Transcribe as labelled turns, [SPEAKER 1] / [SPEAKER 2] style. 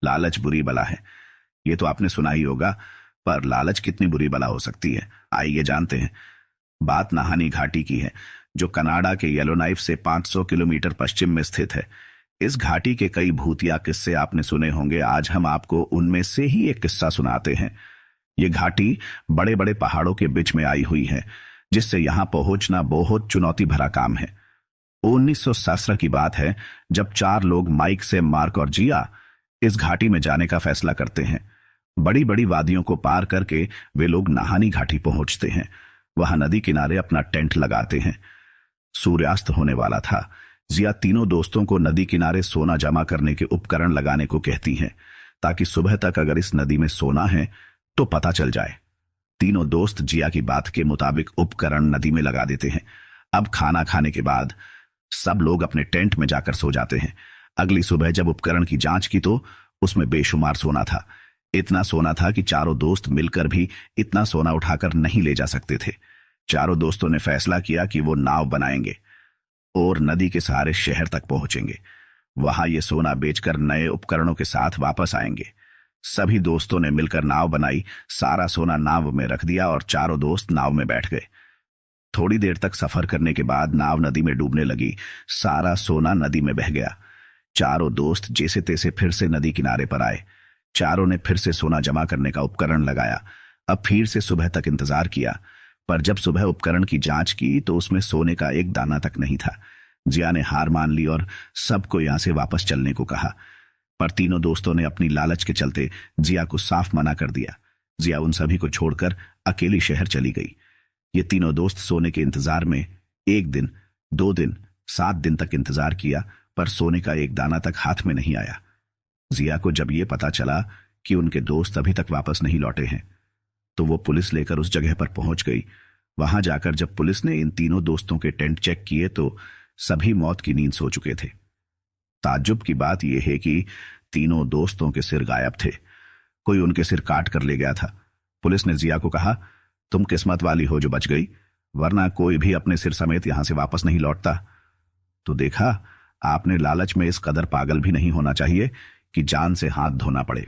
[SPEAKER 1] लालच बुरी बला है, ये तो आपने सुना ही होगा। पर लालच कितनी बुरी बला हो सकती है, आइए जानते हैं। बात नाहानी घाटी की है, जो कनाडा के येलोनाइफ से 500 किलोमीटर पश्चिम में स्थित है। इस घाटी के कई भूतिया किस्से आपने सुने होंगे, आज हम आपको उनमें से ही एक किस्सा सुनाते हैं। ये घाटी बड़े बड़े पहाड़ों के बीच में आई हुई है, जिससे यहां पहुंचना बहुत चुनौती भरा काम है। 1917 की बात है, जब चार लोग माइक से मार्क और जिया इस घाटी में जाने का फैसला करते हैं। बड़ी बड़ी वादियों को पार करके वे लोग नाहानी घाटी पहुंचते हैं। वहां नदी किनारे अपना टेंट लगाते हैं। सूर्यास्त होने वाला था। जिया तीनों दोस्तों को नदी किनारे सोना जमा करने के उपकरण लगाने को कहती हैं, ताकि सुबह तक अगर इस नदी में सोना है तो पता चल जाए। तीनों दोस्त जिया की बात के मुताबिक उपकरण नदी में लगा देते हैं। अब खाना खाने के बाद सब लोग अपने टेंट में जाकर सो जाते हैं। अगली सुबह जब उपकरण की जांच की तो उसमें बेशुमार सोना था। इतना सोना था कि चारों दोस्त मिलकर भी इतना सोना उठाकर नहीं ले जा सकते थे। चारों दोस्तों ने फैसला किया कि वो नाव बनाएंगे और नदी के सहारे शहर तक पहुंचेंगे। वहां ये सोना बेचकर नए उपकरणों के साथ वापस आएंगे। सभी दोस्तों ने मिलकर नाव बनाई, सारा सोना नाव में रख दिया और चारों दोस्त नाव में बैठ गए। थोड़ी देर तक सफर करने के बाद नाव नदी में डूबने लगी। सारा सोना नदी में बह गया। चारों दोस्त जैसे तैसे फिर से नदी किनारे पर आए। चारों ने फिर से सोना जमा करने का उपकरण लगाया। अब फिर से सुबह तक इंतजार किया, पर जब सुबह उपकरण की जांच की तो उसमें सोने का एक दाना तक नहीं था। जिया ने हार मान ली और सबको यहां से वापस चलने को कहा, पर तीनों दोस्तों ने अपनी लालच के चलते जिया को साफ मना कर दिया। जिया उन सभी को छोड़कर अकेली शहर चली गई। ये तीनों दोस्त सोने के इंतजार में 1 दिन, 2 दिन, 7 दिन तक इंतजार किया, पर सोने का एक दाना तक हाथ में नहीं आया। जिया को जब ये पता चला कि उनके दोस्त अभी तक वापस नहीं लौटे हैं, तो वो पुलिस लेकर उस जगह पर पहुंच गई। वहां जाकर जब पुलिस ने इन तीनों दोस्तों के टेंट चेक किए तो सभी मौत की नींद सो चुके थे। ताज्जुब की बात यह है कि तीनों दोस्तों के सिर गायब थे। कोई उनके सिर काट कर ले गया था। पुलिस ने जिया को कहा, तुम किस्मत वाली हो जो बच गई, वरना कोई भी अपने सिर समेत यहां से वापस नहीं लौटता। तो देखा, आपने लालच में इस कदर पागल भी नहीं होना चाहिए कि जान से हाथ धोना पड़े।